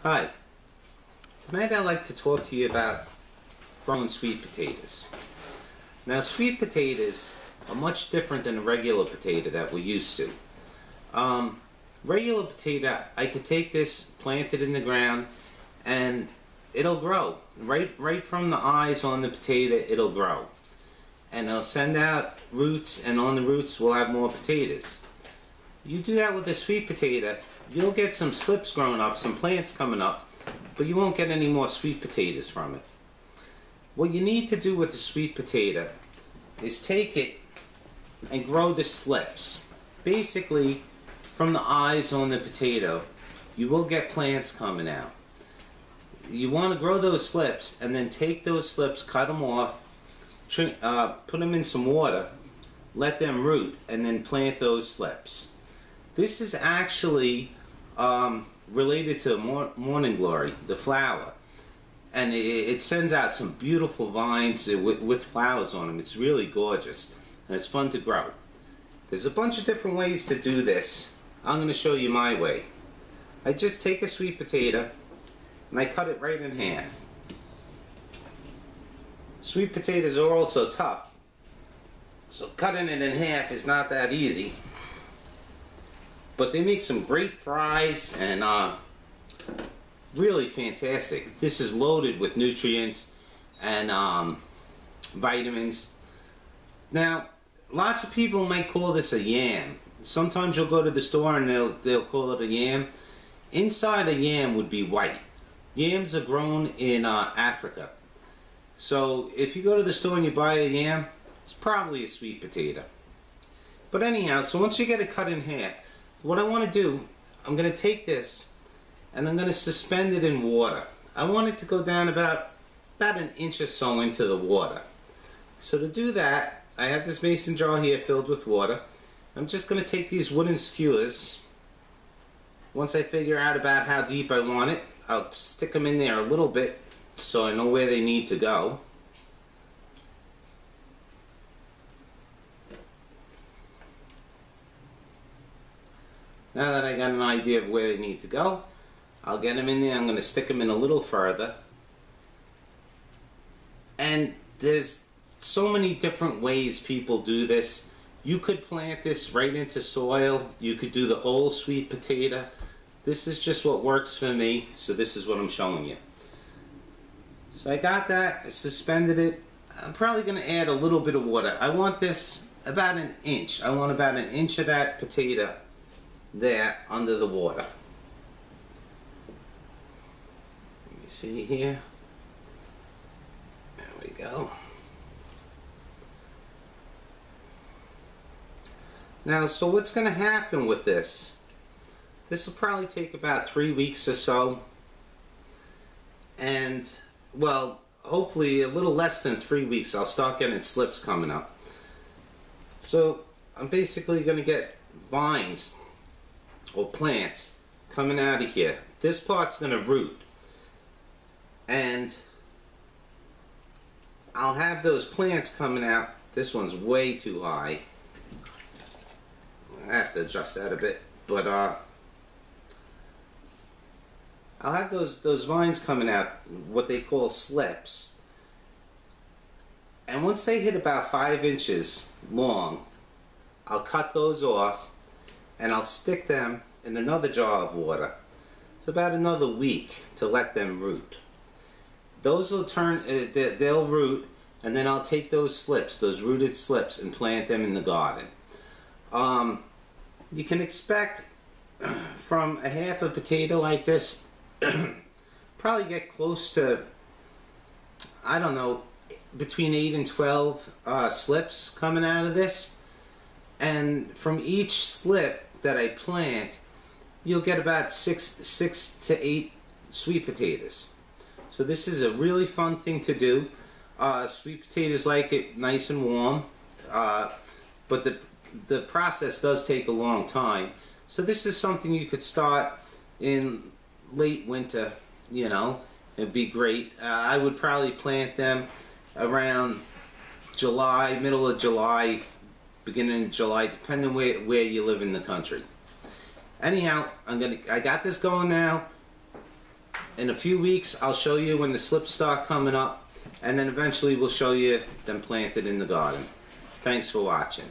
Hi, tonight I'd like to talk to you about growing sweet potatoes. Now, sweet potatoes are much different than a regular potato that we're used to. Regular potato, I could take this, plant it in the ground, and it'll grow. Right from the eyes on the potato, it'll grow. And it'll send out roots, and on the roots we'll have more potatoes. You do that with a sweet potato, you'll get some slips growing up, some plants coming up, but you won't get any more sweet potatoes from it. What you need to do with the sweet potato is take it and grow the slips. Basically, from the eyes on the potato, you will get plants coming out. You want to grow those slips and then take those slips, cut them off, put them in some water, let them root, and then plant those slips. This is actually related to morning glory, the flower, and it sends out some beautiful vines with flowers on them. It's really gorgeous and it's fun to grow. There's a bunch of different ways to do this. I'm going to show you my way. I just take a sweet potato and I cut it right in half. Sweet potatoes are also tough, so cutting it in half is not that easy. But they make some great fries and really fantastic. This is loaded with nutrients and vitamins. Now, lots of people might call this a yam. Sometimes you'll go to the store and they'll call it a yam. Inside a yam would be white. Yams are grown in Africa. So if you go to the store and you buy a yam, it's probably a sweet potato. But anyhow, so once you get it cut in half, what I want to do, I'm going to take this and I'm going to suspend it in water. I want it to go down about an inch or so into the water. So to do that, I have this mason jar here filled with water. I'm just going to take these wooden skewers. Once I figure out about how deep I want it, I'll stick them in there a little bit so I know where they need to go. Now that I got an idea of where they need to go, I'll get them in there. I'm going to stick them in a little further. And there's so many different ways people do this. You could plant this right into soil. You could do the whole sweet potato. This is just what works for me, so this is what I'm showing you. So I got that, I suspended it. I'm probably going to add a little bit of water. I want this about an inch. I want about an inch of that potato there under the water. Let me see here. There we go. Now, so what's going to happen with this? This will probably take about 3 weeks or so. And, well, hopefully a little less than 3 weeks, I'll start getting slips coming up. So I'm basically going to get vines or plants coming out of here. This part's going to root. And I'll have those plants coming out. This one's way too high. I have to adjust that a bit, but I'll have those vines coming out, what they call slips. And once they hit about 5 inches long, I'll cut those off and I'll stick them in another jar of water for about another week to let them root. Those will turn, they'll root, and then I'll take those slips, those rooted slips, and plant them in the garden. You can expect from a half a potato like this, probably get close to, I don't know, between 8 and 12 slips coming out of this. And from each slip that I plant, you'll get about 6 to 8 sweet potatoes. So this is a really fun thing to do. Sweet potatoes like it nice and warm, but the process does take a long time. So this is something you could start in late winter, you know. It'd be great. I would probably plant them around July, middle of July, beginning of July, depending where you live in the country. Anyhow, I got this going now. in a few weeks I'll show you when the slips start coming up, and then eventually we'll show you them planted in the garden. Thanks for watching.